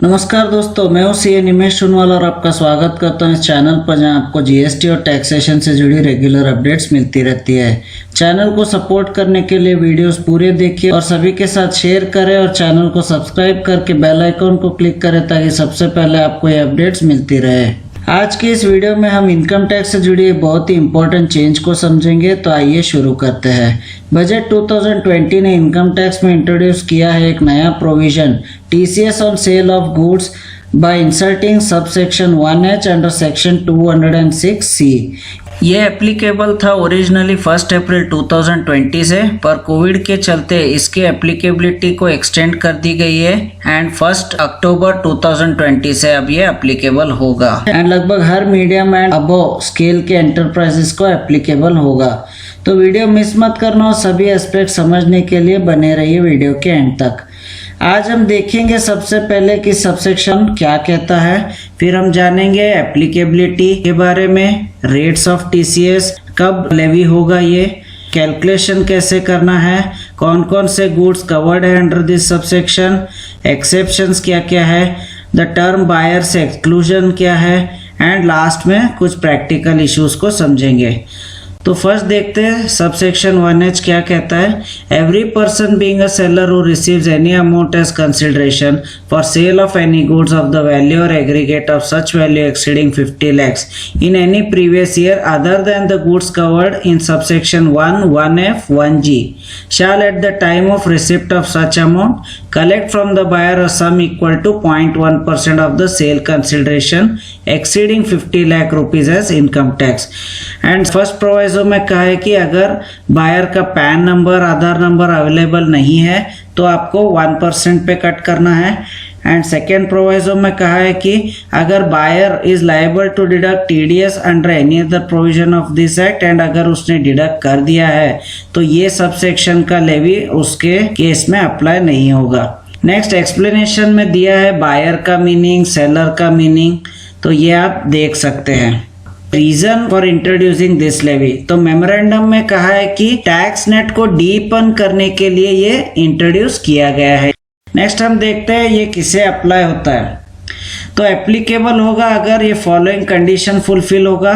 नमस्कार दोस्तों, मैं हूं सीए निमेश सोनवाल और आपका स्वागत करता हूं इस चैनल पर जहां आपको जीएसटी और टैक्सेशन से जुड़ी रेगुलर अपडेट्स मिलती रहती है। चैनल को सपोर्ट करने के लिए वीडियोस पूरे देखिए और सभी के साथ शेयर करें और चैनल को सब्सक्राइब करके बेल आइकॉन को क्लिक करें ताकि सबसे पहले आपको ये अपडेट्स मिलती रहे। आज की इस वीडियो में हम इनकम टैक्स से जुड़ी एक बहुत ही इंपॉर्टेंट चेंज को समझेंगे। तो आइए शुरू करते हैं। बजट 2020 ने इनकम टैक्स में इंट्रोड्यूस किया है एक नया provision TCS on sale of goods by inserting subsection 1H under section 206C। ये एप्लीकेबल था ओरिजिनली 1 अप्रैल 2020 से, पर कोविड के चलते इसके एप्लीकेबिलिटी को एक्सटेंड कर दी गई है एंड 1 अक्टूबर 2020 से अब ये एप्लीकेबल होगा एंड लगभग हर मीडियम एंड अबव स्केल के एंटरप्राइजेस को एप्लीकेबल होगा। तो वीडियो मिस मत करना और सभी एस्पेक्ट समझने के लिए बने रहिए वीडियो के एंड तक। आज हम देखेंगे सबसे पहले कि सबसेक्शन क्या कहता है, फिर हम जानेंगे एप्लीकेबिलिटी के बारे में, रेट्स ऑफ टीसीएस, कब लेवी होगा, ये कैलकुलेशन कैसे करना है, कौन कौन से गुड्स कवर्ड है अंडर दिस सबसेक्शन, एक्सेप्शंस क्या क्या है, द टर्म बायर्स एक्सक्लूजन क्या है एंड लास्ट में कुछ प्रैक्टिकल इश्यूज को समझेंगे। तो फर्स्ट देखते हैं सबसेक्शन 1H क्या कहता है। Every person being a seller who receives any amount as consideration for sale of any goods of the value और aggregate of such value exceeding 50 lakhs in any previous year other than the goods covered in subsection 1, 1F, 1G shall at the time of receipt of such amount collect from the buyer a sum equal to 0.1% of the sale consideration exceeding 50 lakh rupees as income tax। And first proviso में कहा है कि अगर buyer का pan number, आधार number available नहीं है तो आपको 1% पे कट करना है। एंड सेकेंड प्रोवाइजो में कहा है कि अगर buyer is liable to deduct TDS under any other provision of this act and अगर उसने डिडक्ट कर दिया है तो ये सबसेक्शन का लेवी उसके केस में अप्लाई नहीं होगा। नेक्स्ट एक्सप्लेनेशन में दिया है बायर का मीनिंग, सेलर का मीनिंग, तो ये आप देख सकते हैं। Reason for introducing this levy, तो मेमोरेंडम में कहा है कि टैक्स नेट को डीपन करने के लिए ये इंट्रोड्यूस किया गया है। नेक्स्ट हम देखते हैं ये किसे अप्लाई होता है। तो एप्लीकेबल होगा अगर ये फॉलोइंग कंडीशन फुलफिल होगा।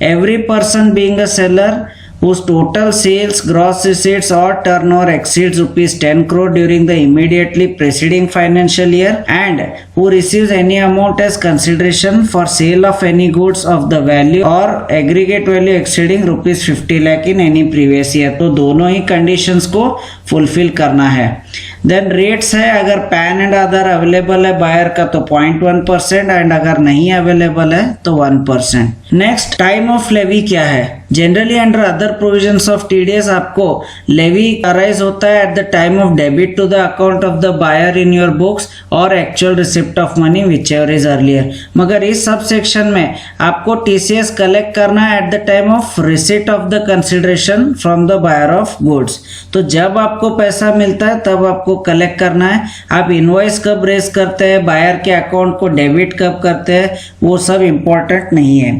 Every person being a seller whose total sales, gross receipts or turnover exceeds rupees 10 crore during the immediately preceding financial year and who receives any amount as consideration for sale of any goods of the value or aggregate value exceeding rupees 50 lakh in any previous year। तो दोनों ही conditions को fulfill करना है। Then rates है, अगर pan and Aadhaar available है buyer का तो 0.1% एंड अगर नहीं अवेलेबल है तो 1%। नेक्स्ट टाइम ऑफ लेवी क्या है। Generally under other provisions of TDS आपको लेवी अराइज होता है at the time of debit to the account of the buyer in your books और actual receipt of money whichever is earlier. मगर इस sub section में आपको TCS collect करना है at the time of receipt of the consideration from the buyer of goods. तो जब आपको पैसा मिलता है तब आपको कलेक्ट करना है। आप इनवॉइस कब रेज करते हैं, बायर के अकाउंट को डेबिट कब करते हैं, वो सब इम्पोर्टेंट नहीं है।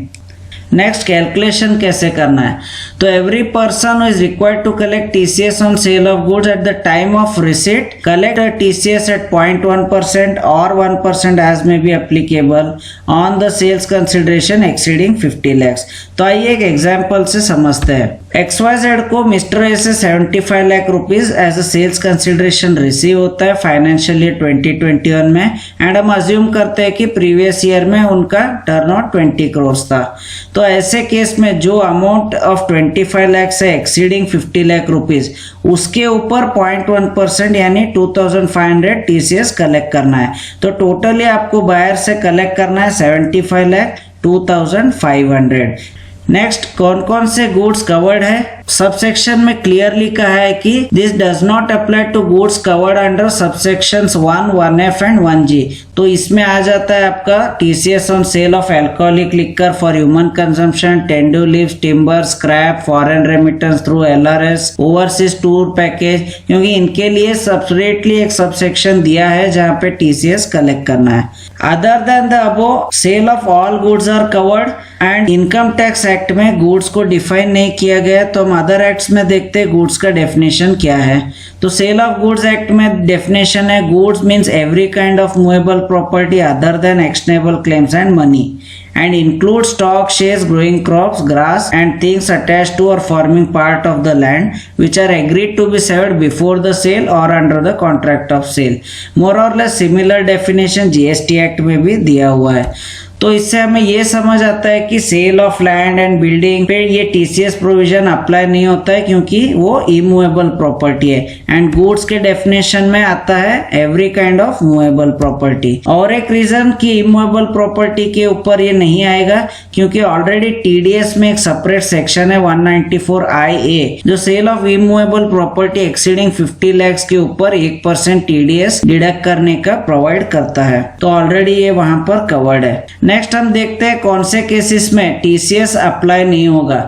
नेक्स्ट कैलकुलेशन कैसे करना है। तो every person is required to collect TCS on sale of goods at the time of receipt collect TCS at 0.1% और 1% as may be applicable on the sales consideration exceeding 50 lakhs। तो आइए एक example से समझते हैं। XYZ को mister A से 75 lakh rupees as a sales consideration receive होता है फाइनेंशियल ईयर 2021 में एंड हम अज्यूम करते हैं कि प्रीवियस ईयर में उनका टर्नओवर 20 करोड़ था। तो ऐसे केस में जो अमाउंट ऑफ 25 लाख से एक्सीडिंग 50 लाख रुपीज उसके ऊपर 0.1% यानी 2500 टीसीएस कलेक्ट करना है। तो टोटली आपको बायर से कलेक्ट करना है 75 लाख 2500। नेक्स्ट कौन कौन से गुड्स कवर्ड है। सबसेक्शन में क्लियरली कहा है कि this does not apply to goods covered under subsections 1, 1F and 1G। तो इसमें आ जाता है आपका TCS on sale of alcoholic liquor for human consumption, tendu leaves, timber, scrap, foreign remittance through LRS, overseas tour package, क्योंकि इनके लिए separately एक सबसेक्शन दिया है जहाँ पे टीसीएस कलेक्ट करना है। Other than the above sale of all goods are covered and income tax act में गुड्स को डिफाइन नहीं किया गया, तो हम अदर एक्ट्स में देखते हैं गुड्स का डेफिनेशन क्या है। तो सेल ऑफ गुड्स एक्ट में डेफिनेशन है goods means every kind of movable property other than actionable claims and money and include stock, shares, growing crops, grass and things attached to or forming part of the land which are agreed to be sold before the sale or under the contract of sale। more or less similar definition GST Act में भी दिया हुआ है। तो इससे हमें ये समझ आता है कि sale of land and building पे ये टीसीएस प्रोविजन अप्लाई नहीं होता है क्योंकि वो इमूवेबल प्रॉपर्टी है। एंड गुड्स के डेफिनेशन में आता है every kind of movable property. और एक रीजन कि इमूवेबल प्रॉपर्टी के ऊपर ये नहीं आएगा क्योंकि ऑलरेडी टीडीएस में एक सेपरेट सेक्शन है 194IA जो sale of immovable property exceeding 50 lakhs के ऊपर 1% टीडीएस डिडक्ट करने का प्रोवाइड करता है। तो ऑलरेडी ये वहां पर कवर्ड है। नेक्स्ट हम देखते हैं कौन से केसेस में टीसीएस अप्लाई नहीं होगा।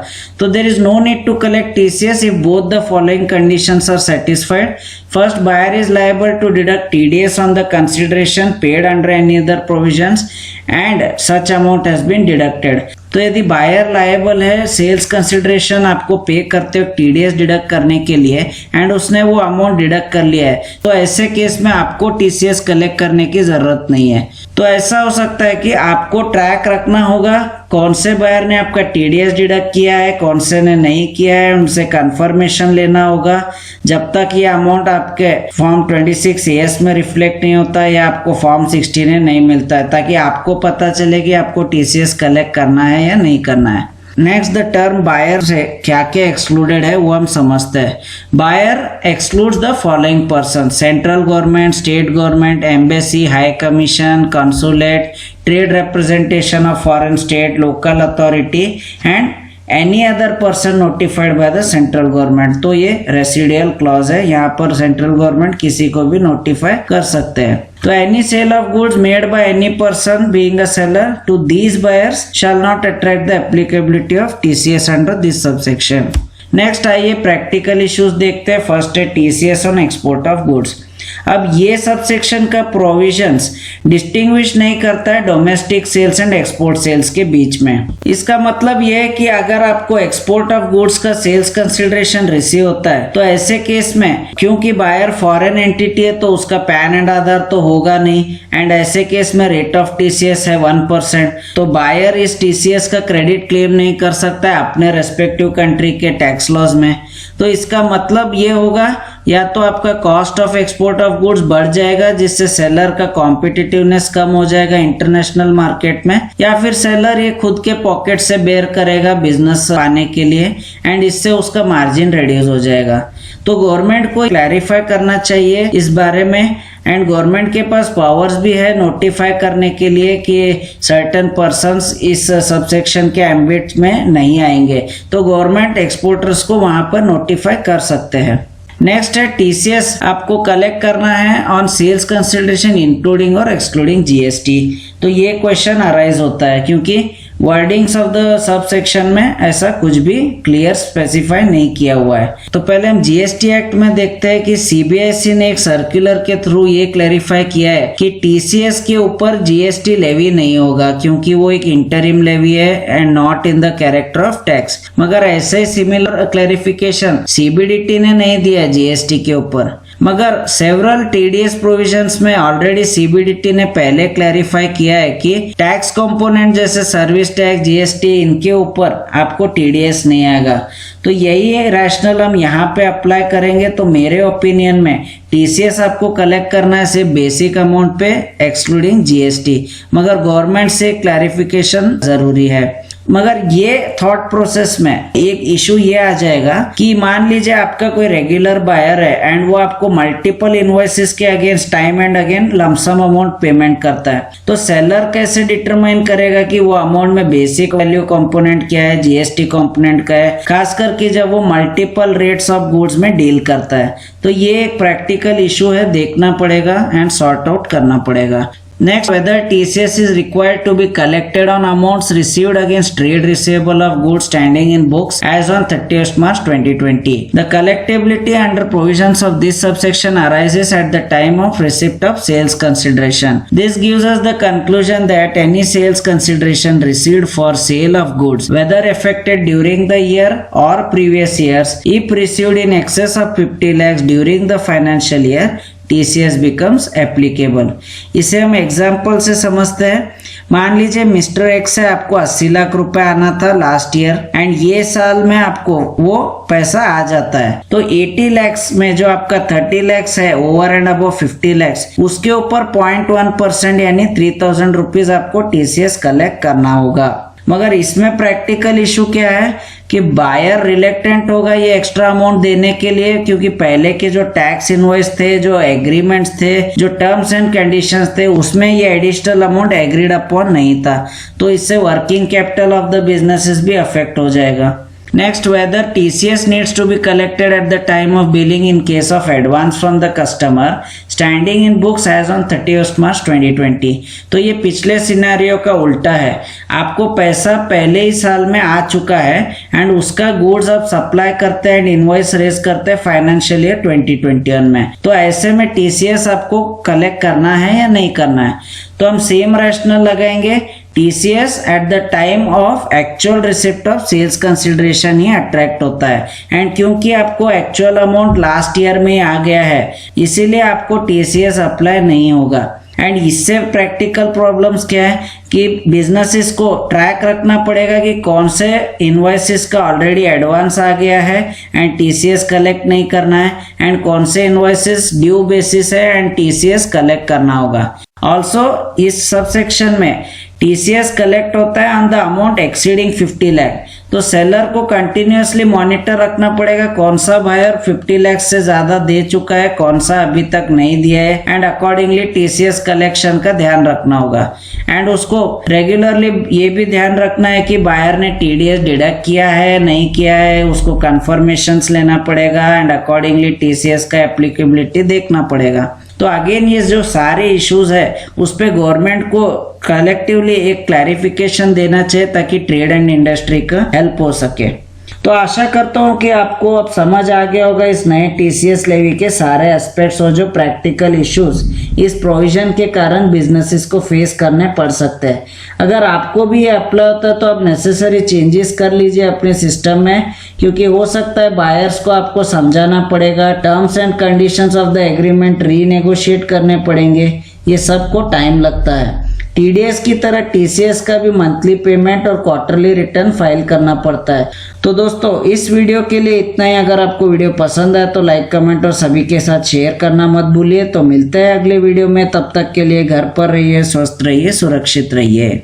तो there is no need to collect TCS if both the following conditions are satisfied. First, buyer is liable to deduct TDS on the consideration paid under any other provisions and such amount has been deducted. तो यदि buyer liable है sales consideration आपको pay करते हो TDS deduct करने के लिए and उसने वो अमाउंट डिडक्ट कर लिया है, तो ऐसे केस में आपको टीसीएस कलेक्ट करने की जरूरत नहीं है। तो ऐसा हो सकता है कि आपको ट्रैक रखना होगा कौन से बायर ने आपका टीडीएस डिडक्ट किया है, कौन से ने नहीं किया है, उनसे कंफर्मेशन लेना होगा। जब तक ये अमाउंट आपके फॉर्म 26AS में रिफ्लेक्ट नहीं होता या आपको फॉर्म 16A नहीं मिलता है, ताकि आपको पता चले कि आपको टीसीएस कलेक्ट करना है या नहीं करना है। नेक्स्ट, द टर्म बायर से क्या क्या एक्सक्लूडेड है वो हम समझते हैं। Buyer excludes the following person: central government, state government, embassy, high commission, consulate, trade representation of foreign state, local authority and any other person notified by the central government. तो ये रेसिडियल क्लॉज है, यहाँ पर central government किसी को भी notify कर सकते हैं। तो any sale of goods made by any person being a seller to these buyers shall not attract the applicability of TCS under this subsection. Next आइए प्रैक्टिकल इश्यूज देखते हैं। फर्स्ट है TCS on export of goods. अब ये subsection का provisions distinguish नहीं करता है domestic sales and export sales के बीच में। इसका मतलब यह है कि अगर आपको एक्सपोर्ट ऑफ गुड्स का सेल्स कंसिडरेशन रिसीव होता है तो ऐसे केस में क्योंकि बायर फॉरेन एंटिटी है तो उसका पैन एंड आधार तो होगा नहीं, एंड ऐसे केस में रेट ऑफ टीसीएस है 1%, तो बायर इस टीसीएस का क्रेडिट क्लेम नहीं कर सकता है अपने रेस्पेक्टिव कंट्री के टैक्स लॉज में। तो इसका मतलब ये होगा या तो आपका cost of export of goods बढ़ जाएगा जिससे सेलर का कॉम्पिटिटिवनेस कम हो जाएगा इंटरनेशनल मार्केट में, या फिर सेलर ये खुद के पॉकेट से बेयर करेगा बिजनेस पाने के लिए एंड इससे उसका मार्जिन रिड्यूस हो जाएगा। तो गवर्नमेंट को क्लैरिफाई करना चाहिए इस बारे में, एंड गवर्नमेंट के पास पावर्स भी है नोटिफाई करने के लिए कि सर्टेन पर्सन्स इस सबसेक्शन के एम्बिट में नहीं आएंगे, तो गवर्नमेंट एक्सपोर्टर्स को वहां पर नोटिफाई कर सकते हैं। नेक्स्ट है टीसीएस आपको कलेक्ट करना है ऑन सेल्स कंसिडरेशन इंक्लूडिंग और एक्सक्लूडिंग जीएसटी। तो ये क्वेश्चन अराइज होता है क्योंकि wordings of the sub section में ऐसा कुछ भी क्लियर स्पेसिफाई नहीं किया हुआ है। तो पहले हम जीएसटी एक्ट में देखते हैं कि सीबीएसई ने एक सर्कुलर के थ्रू ये क्लैरिफाई किया है कि टीसीएस के ऊपर जीएसटी लेवी नहीं होगा क्योंकि वो एक इंटरिम लेवी है and not in the character of tax. मगर ऐसे ही सिमिलर क्लैरिफिकेशन सीबीडीटी ने नहीं दिया जीएसटी के ऊपर, मगर सेवरल टीडीएस प्रोविजंस में ऑलरेडी सीबीडीटी ने पहले क्लैरिफाई किया है कि टैक्स कंपोनेंट जैसे सर्विस टैक्स, जीएसटी, इनके ऊपर आपको टीडीएस नहीं आएगा। तो यही है रैशनल हम यहाँ पे अप्लाई करेंगे। तो मेरे ओपिनियन में टीसीएस आपको कलेक्ट करना है सिर्फ बेसिक अमाउंट पे एक्सक्लूडिंग जीएसटी, मगर गवर्नमेंट से क्लैरिफिकेशन जरूरी है। मगर ये थॉट प्रोसेस में एक इशू ये आ जाएगा कि मान लीजिए आपका कोई रेगुलर बायर है एंड वो आपको मल्टीपल इनवॉइसेस के against time and again lump sum amount payment करता है, तो सेलर कैसे डिटरमाइन करेगा कि वो अमाउंट में बेसिक वैल्यू कंपोनेंट क्या है, जीएसटी कंपोनेंट क्या है, खास करके जब वो मल्टीपल रेट्स ऑफ गुड्स में डील करता है। तो ये एक प्रैक्टिकल इशू है, देखना पड़ेगा एंड सॉर्ट आउट करना पड़ेगा। Next, whether TCS is required to be collected on amounts received against trade receivable of goods standing in books as on 30th March 2020. The collectability under provisions of this subsection arises at the time of receipt of sales consideration. This gives us the conclusion that any sales consideration received for sale of goods, whether effected during the year or previous years, if received in excess of 50 lakhs during the financial year, TCS becomes applicable. इसे हम example से समझते हैं। मान लीजिए mister x से आपको 80 लाख रुपए आना था लास्ट ईयर एंड ये साल में आपको वो पैसा आ जाता है, तो 80 लैक्स में जो आपका 30 लैक्स है ओवर एंड अबव 50 लैक्स, उसके ऊपर 0.1% यानी 3000 रुपीज आपको TCS कलेक्ट करना होगा। मगर इसमें प्रैक्टिकल इशू क्या है कि बायर रिलेक्टेंट होगा ये एक्स्ट्रा अमाउंट देने के लिए, क्योंकि पहले के जो टैक्स इनवॉइस थे, जो एग्रीमेंट्स थे, जो टर्म्स एंड कंडीशंस थे, उसमें ये एडिशनल अमाउंट एग्रीड अपॉन नहीं था, तो इससे working capital of the businesses भी अफेक्ट हो जाएगा। Next, whether TCS needs to be collected at the time of billing in case of advance from the customer standing in books as on 31st March 2020। तो ये पिछले scenario का उल्टा है। आपको पैसा पहले ही साल में आ चुका है एंड उसका गुड्स आप सप्लाई करते हैं एंड इनवॉइस रेज करते हैं फाइनेंशियल ईयर 2021 में, तो ऐसे में TCS आपको कलेक्ट करना है या नहीं करना है? तो हम सेम रैशनल लगाएंगे। TCS at the time of actual receipt of sales consideration ही अट्रैक्ट होता है एंड क्योंकि आपको एक्चुअल अमाउंट लास्ट ईयर में ही आ गया है, इसीलिए आपको TCS अप्लाई नहीं होगा। एंड इससे प्रैक्टिकल प्रॉब्लम्स क्या है कि बिजनेसेस को ट्रैक रखना पड़ेगा कि कौन से इनवॉइसेस का ऑलरेडी एडवांस आ गया है एंड TCS कलेक्ट नहीं करना है, एंड कौन से इनवॉइसेस ड्यू बेसिस है एंड TCS कलेक्ट करना होगा। ऑल्सो इस सबसेक्शन में TCS कलेक्ट होता है on the amount exceeding 50 lakh, तो सेलर को कंटिन्यूअसली मॉनिटर रखना पड़ेगा कौन सा बायर 50 लाख से ज्यादा दे चुका है, कौन सा अभी तक नहीं दिया है, एंड अकॉर्डिंगली TCS कलेक्शन का ध्यान रखना होगा। एंड उसको रेगुलरली ये भी ध्यान रखना है कि बायर ने TDS डिडक्ट किया है नहीं किया है, उसको कंफर्मेशंस लेना पड़ेगा एंड अकॉर्डिंगली TCS का एप्लीकेबिलिटी देखना पड़ेगा। तो अगेन ये जो सारे इश्यूज है उस पे गवर्नमेंट को कलेक्टिवली एक क्लैरिफिकेशन देना चाहिए ताकि ट्रेड एंड इंडस्ट्री का हेल्प हो सके। तो आशा करता हूँ कि आपको अब समझ आ गया होगा इस नए TCS लेवी के सारे एस्पेक्ट्स और जो प्रैक्टिकल इश्यूज इस प्रोविजन के कारण बिजनेसेस को फेस करने पड़ सकते हैं। अगर आपको भी ये अप्लाई होता है तो आप नेसेसरी चेंजेस कर लीजिए अपने सिस्टम में, क्योंकि हो सकता है बायर्स को आपको समझाना पड़ेगा, terms and conditions of the agreement renegotiate करने पड़ेंगे, ये सबको टाइम लगता है। TDS की तरह TCS का भी मंथली पेमेंट और क्वार्टरली रिटर्न फाइल करना पड़ता है। तो दोस्तों इस वीडियो के लिए इतना ही। अगर आपको वीडियो पसंद आए तो लाइक कमेंट और सभी के साथ शेयर करना मत भूलिए। तो मिलते हैं अगले वीडियो में, तब तक के लिए घर पर रहिए, स्वस्थ रहिए, सुरक्षित रहिए।